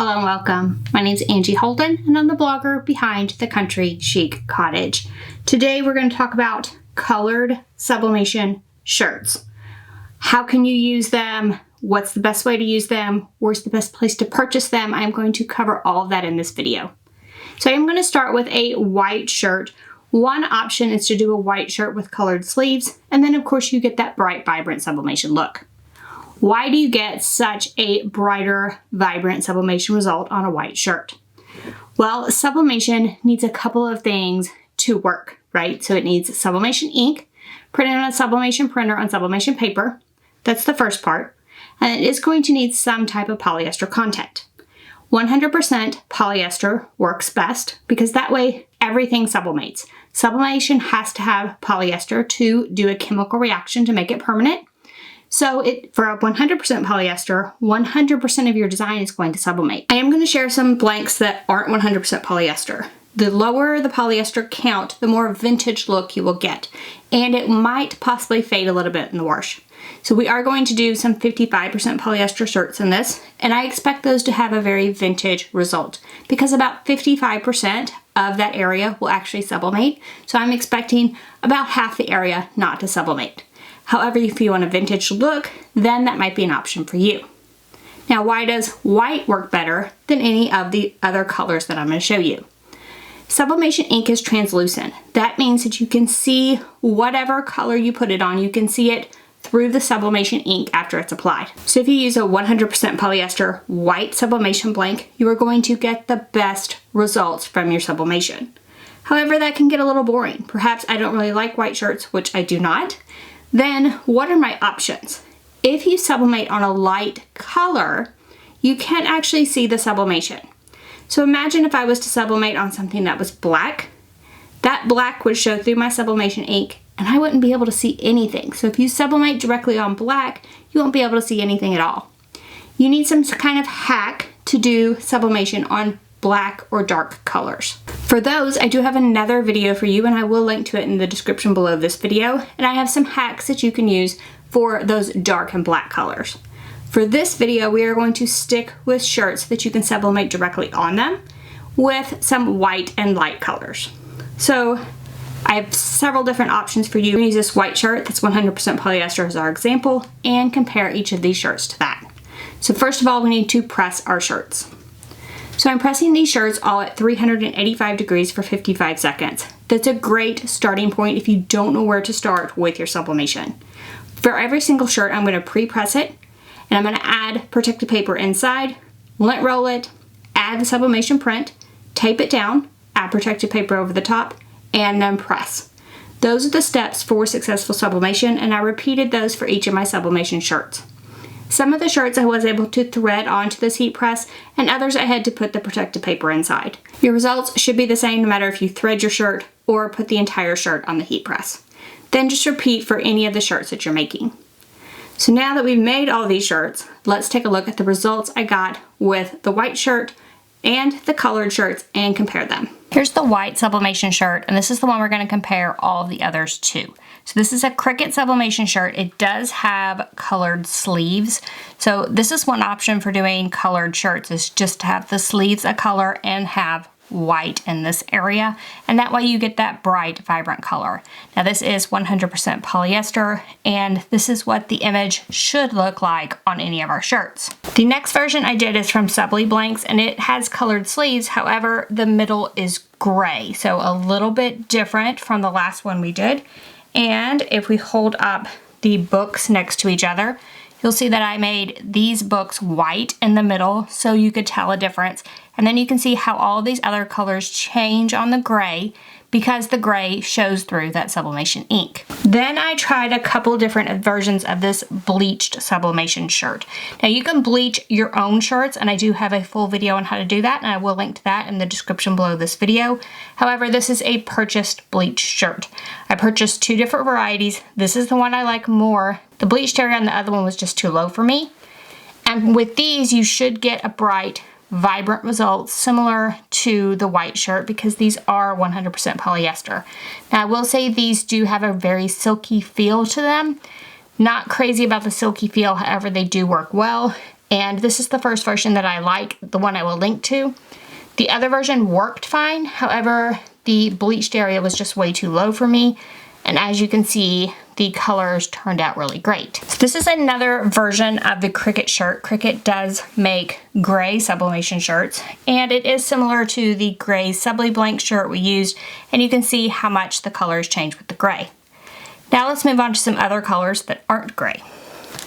Hello and welcome. My name is Angie Holden and I'm the blogger behind The Country Chic Cottage. Today we're going to talk about colored sublimation shirts. How can you use them? What's the best way to use them? Where's the best place to purchase them? I'm going to cover all of that in this video. So I'm going to start with a white shirt. One option is to do a white shirt with colored sleeves, and then of course you get that bright, vibrant sublimation look. Why do you get such a brighter, vibrant sublimation result on a white shirt? Well, sublimation needs a couple of things to work, right? So it needs sublimation ink, printed on a sublimation printer on sublimation paper. That's the first part. And it is going to need some type of polyester content. 100% polyester works best because that way everything sublimates. Sublimation has to have polyester to do a chemical reaction to make it permanent. So for a 100% polyester, 100% of your design is going to sublimate. I am going to share some blanks that aren't 100% polyester. The lower the polyester count, the more vintage look you will get. And it might possibly fade a little bit in the wash. So we are going to do some 55% polyester shirts in this, and I expect those to have a very vintage result because about 55% of that area will actually sublimate. So I'm expecting about half the area not to sublimate. However, if you want a vintage look, then that might be an option for you. Now, why does white work better than any of the other colors that I'm going to show you? Sublimation ink is translucent. That means that you can see whatever color you put it on, you can see it through the sublimation ink after it's applied. So if you use a 100% polyester white sublimation blank, you are going to get the best results from your sublimation. However, that can get a little boring. Perhaps I don't really like white shirts, which I do not. Then what are my options? If you sublimate on a light color, you can't actually see the sublimation. So imagine if I was to sublimate on something that was black, that black would show through my sublimation ink and I wouldn't be able to see anything. So if you sublimate directly on black, you won't be able to see anything at all. You need some kind of hack to do sublimation on black or dark colors. For those, I do have another video for you and I will link to it in the description below this video. And I have some hacks that you can use for those dark and black colors. For this video, we are going to stick with shirts that you can sublimate directly on them with some white and light colors. So I have several different options for you. We're going to use this white shirt that's 100% polyester as our example and compare each of these shirts to that. So first of all, we need to press our shirts. So I'm pressing these shirts all at 385 degrees for 55 seconds. That's a great starting point if you don't know where to start with your sublimation. For every single shirt, I'm going to pre-press it and I'm going to add protective paper inside, lint roll it, add the sublimation print, tape it down, add protective paper over the top, and then press. Those are the steps for successful sublimation, and I repeated those for each of my sublimation shirts. Some of the shirts I was able to thread onto this heat press, and others I had to put the protective paper inside. Your results should be the same no matter if you thread your shirt or put the entire shirt on the heat press. Then just repeat for any of the shirts that you're making. So now that we've made all these shirts, let's take a look at the results I got with the white shirt and the colored shirts and compare them. Here's the white sublimation shirt, and this is the one we're going to compare all of the others to. So this is a Cricut sublimation shirt. It does have colored sleeves. So this is one option for doing colored shirts, is just to have the sleeves a color and have white in this area, and that way you get that bright, vibrant color. Now this is 100% polyester, and this is what the image should look like on any of our shirts. The next version I did is from Subli Blanks, and it has colored sleeves. However, the middle is gray, so a little bit different from the last one we did. And if we hold up the books next to each other, you'll see that I made these books white in the middle so you could tell a difference. And then you can see how all these other colors change on the gray because the gray shows through that sublimation ink. Then I tried a couple different versions of this bleached sublimation shirt. Now you can bleach your own shirts, and I do have a full video on how to do that, and I will link to that in the description below this video. However, this is a purchased bleached shirt. I purchased two different varieties. This is the one I like more. The bleached area on the other one was just too low for me. And with these, you should get a bright, vibrant results similar to the white shirt because these are 100% polyester. Now I will say these do have a very silky feel to them. Not crazy about the silky feel, however they do work well. and this is the first version that I like, the one I will link to. The other version worked fine, however, the bleached area was just way too low for me, and as you can see, the colors turned out really great. So this is another version of the Cricut shirt. Cricut does make gray sublimation shirts, and it is similar to the gray Subli-Blank shirt we used, and you can see how much the colors change with the gray. Now let's move on to some other colors that aren't gray.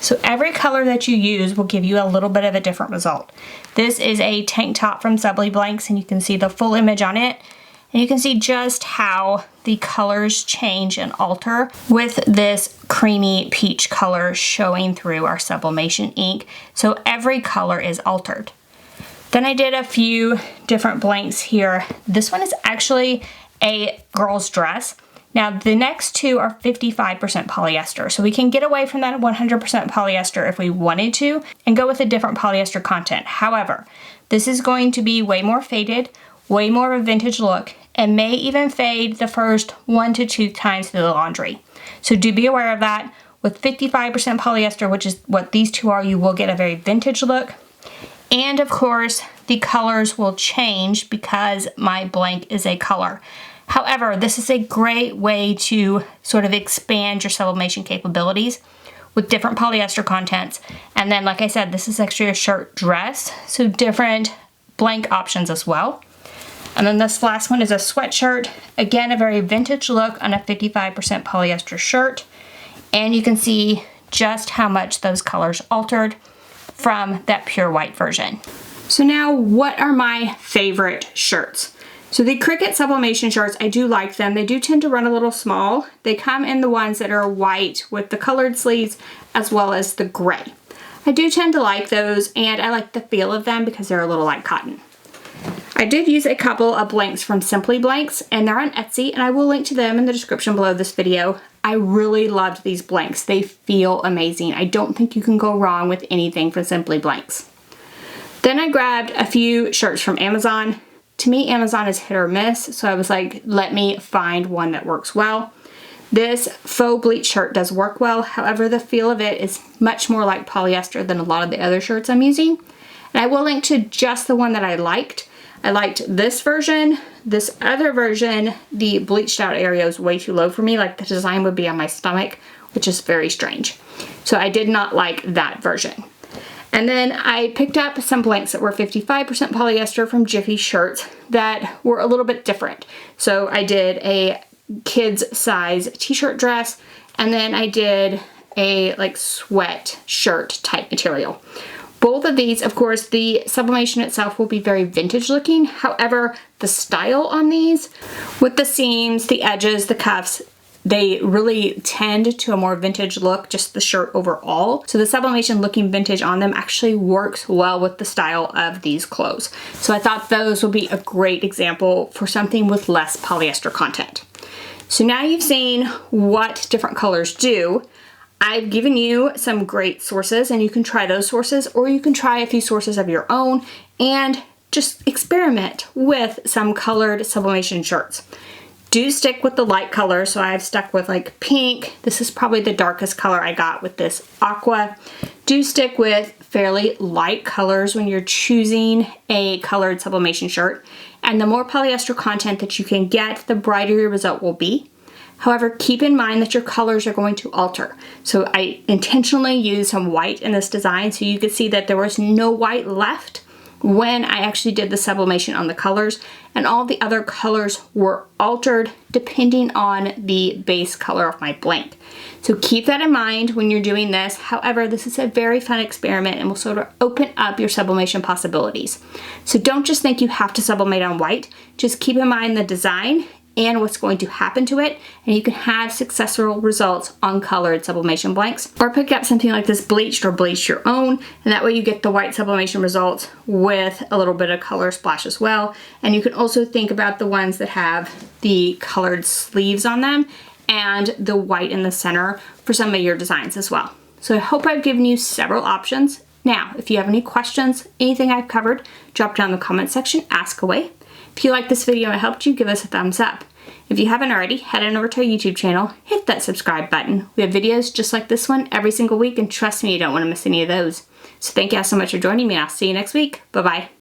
So every color that you use will give you a little bit of a different result. This is a tank top from Subli-Blanks, and you can see the full image on it. And you can see just how the colors change and alter with this creamy peach color showing through our sublimation ink. So every color is altered. Then I did a few different blanks here. This one is actually a girl's dress. Now the next two are 55% polyester, so we can get away from that 100% polyester if we wanted to and go with a different polyester content. However, this is going to be way more faded, way more of a vintage look, and may even fade the first 1 to 2 times through the laundry. So do be aware of that. With 55% polyester, which is what these two are, you will get a very vintage look. And of course, the colors will change because my blank is a color. However, this is a great way to sort of expand your sublimation capabilities with different polyester contents. And then, like I said, this is actually a shirt dress, so different blank options as well. And then this last one is a sweatshirt. Again, a very vintage look on a 55% polyester shirt. And you can see just how much those colors altered from that pure white version. So now, what are my favorite shirts? So the Cricut sublimation shirts, I do like them. They do tend to run a little small. They come in the ones that are white with the colored sleeves as well as the gray. I do tend to like those, and I like the feel of them because they're a little like cotton. I did use a couple of blanks from Subli-Blanks, and they're on Etsy, and I will link to them in the description below this video. I really loved these blanks. They feel amazing. I don't think you can go wrong with anything from Subli-Blanks. Then I grabbed a few shirts from Amazon. To me, Amazon is hit or miss, so I was like, let me find one that works well. This faux bleach shirt does work well, however, the feel of it is much more like polyester than a lot of the other shirts I'm using. And I will link to just the one that I liked. I liked this version. This other version, the bleached out area is way too low for me, like the design would be on my stomach, which is very strange. So I did not like that version. And then I picked up some blanks that were 55% polyester from Jiffy shirts that were a little bit different. So I did a kids size t-shirt dress, and then I did a like sweat shirt type material. Both of these, of course, the sublimation itself will be very vintage looking. However, the style on these, with the seams, the edges, the cuffs, they really tend to a more vintage look, just the shirt overall. So the sublimation looking vintage on them actually works well with the style of these clothes. So I thought those would be a great example for something with less polyester content. So now you've seen what different colors do. I've given you some great sources, and you can try those sources, or you can try a few sources of your own and just experiment with some colored sublimation shirts. Do stick with the light color, so I've stuck with like pink. This is probably the darkest color I got with this aqua. Do stick with fairly light colors when you're choosing a colored sublimation shirt. And the more polyester content that you can get, the brighter your result will be. However, keep in mind that your colors are going to alter. So I intentionally used some white in this design so you could see that there was no white left when I actually did the sublimation on the colors, and all the other colors were altered depending on the base color of my blank. So keep that in mind when you're doing this. However, this is a very fun experiment and will sort of open up your sublimation possibilities. So don't just think you have to sublimate on white, just keep in mind the design and what's going to happen to it, and you can have successful results on colored sublimation blanks. Or pick up something like this bleached or bleach your own, and that way you get the white sublimation results with a little bit of color splash as well. And you can also think about the ones that have the colored sleeves on them and the white in the center for some of your designs as well. So I hope I've given you several options. Now, if you have any questions, anything I've covered, drop down in the comment section, ask away. If you like this video and it helped you, give us a thumbs up. If you haven't already, head on over to our YouTube channel, hit that subscribe button. We have videos just like this one every single week, and trust me, you don't want to miss any of those. So thank you all so much for joining me. I'll see you next week. Bye-bye.